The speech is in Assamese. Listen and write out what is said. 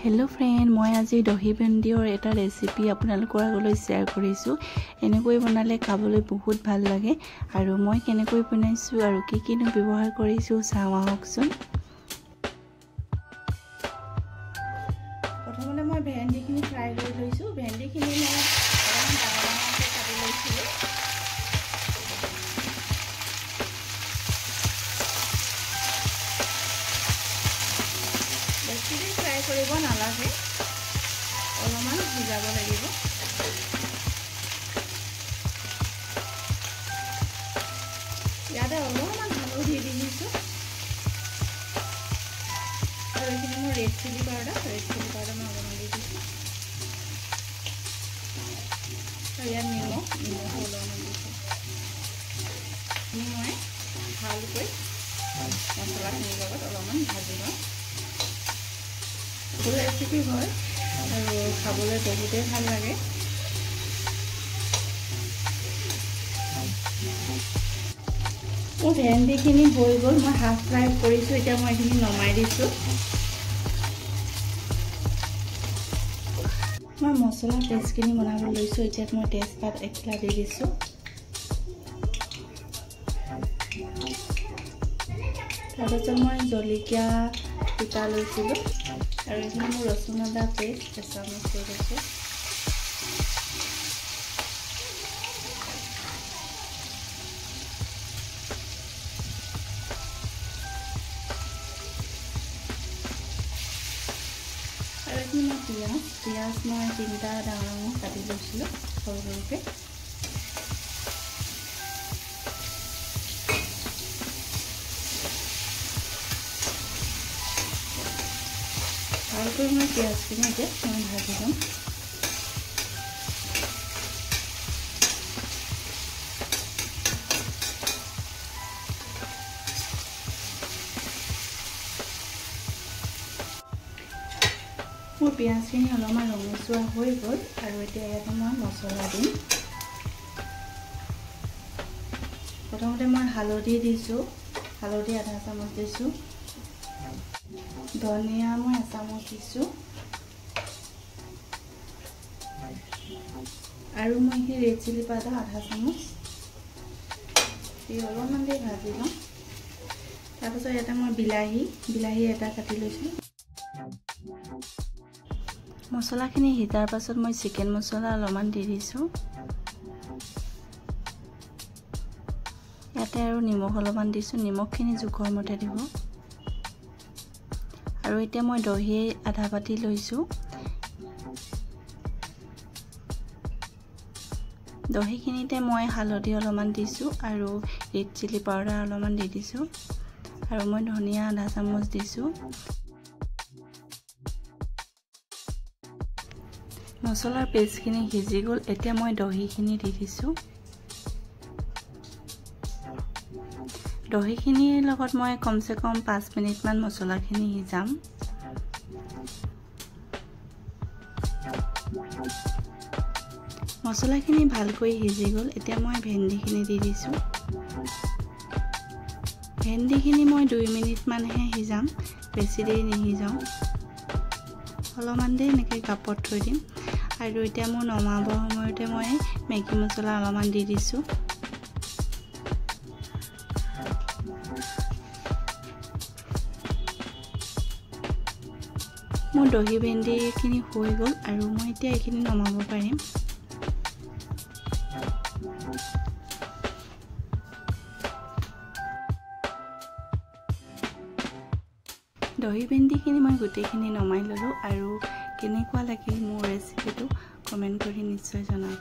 हेलो फ्रेंड मैं आज दही भेंडीर एटा रेसिपी आपनालोকৰ আগলৈ शेयर কৰিছো এনেকৈ বনালে খাবলৈ বহুত ভাল লাগে আৰু মই কেনেকৈ বনাইছো আৰু কি নো ব্যৱহাৰ কৰিছো চাও আহকচোন প্ৰথমতে মই ভেন্দিখিনি ফ্ৰাই কৰি লৈছো ভেন্দিখিনি মই অলপমান ডাঙৰকৈ কাটি লৈছিলো বেছিকৈ ফ্ৰাই কৰিব নালাগে অলপমান ভিজাব লাগিব ইয়াতে অলপমান হালধি দি দিছো আৰু এইখিনি মই ৰেড চিলি পাউডাৰ মই অলপমান দি দিছো আৰু ইয়াত নিমখ অলপমান দিছো মই ভালকৈ মছলাখিনিৰ লগত অলপমান ভাজি লওঁ रेसिपी है और खाबले बहुते ভাল লাগে भेंडीखिनि হৈ গল মই হাফ ফ্ৰাই কৰিছো এতিয়া মই এখিনি নমাই দিছো মই মছলা পেষ্টখিনি বনাব লৈছো এতিয়া মই তেজপাত একলা দি দিছো তাৰপিছত মই জলকীয়া পিতা লৈছিলো আৰু এখিনি মোৰ ৰসুন আদা পেষ্ট কেঁচামৰিচ দি দিছো আৰু এখিনি মই পিঁয়াজ মই 3টা ডাঙৰ কাটি লৈছিলো সৰু সৰুকৈ ভালকৈ মই পিঁয়াজখিনি এতিয়া মই ভাজি ল'ম মোৰ পিঁয়াজখিনি অলপমান ৰঙচুৱা হৈ গ'ল আৰু এতিয়া ইয়াতে মই মছলা দিম প্ৰথমতে মই হালধি দিছোঁ হালধি আধা চামুচ দিছোঁ ধনিয়া মই এচামুচ দিছো আৰু মই কি ৰেড চিলি পাউডাৰ আধা চামুচ এই অলপমান দি ভাজি লওঁ তাৰপিছত এটা মই বিলাহী এটা কাটি লৈছো মছলাখিনি হিটাৰ পাছত মই চিকেন মছলা অলপমান দি দিছো ইয়াতে আৰু নিমখ অলপমান দিছো নিমখখিনি জোখৰ মতে দিব আৰু এতিয়া মই দহি আধা বাটি লৈছো দহিখিনিতে মই হালধি অলপমান দিছো আৰু ৰেড চিলি পাউডাৰ অলপমান দি দিছো আৰু মই ধনিয়া আধা চামুচ দিছো মছলাৰ পেষ্টখিনি সিজি গ'ল এতিয়া মই দহিখিনি দি দিছো দহিখিনিৰ লগত মই কমসে কম 5 মিনিট মান মছলাখিনি সিজাম মছলাখিনি ভালকৈ সিজি গ'ল এতিয়া মই ভেন্দিখিনি দি দিছো ভেন্দিখিনি মই 2 মিনিট মানহে সিজাম বেছি দেৰি নিহিজাও অলপমান দেৰি এনেকৈ কাপত থৈ দিম আৰু এতিয়া মই নমাব সময়তে মই মেগি মছলা অলপমান দি দিছো মোৰ দহি ভেন্দিখিনি হৈ গ'ল আৰু মই এতিয়া এইখিনি নমাব পাৰিম দহি ভেন্দিখিনি মই গোটেইখিনি নমাই ললো আৰু কেনেকুৱা লাগিল মোৰ ৰেচিপিটো কমেন্ট কৰি নিশ্চয় জনাব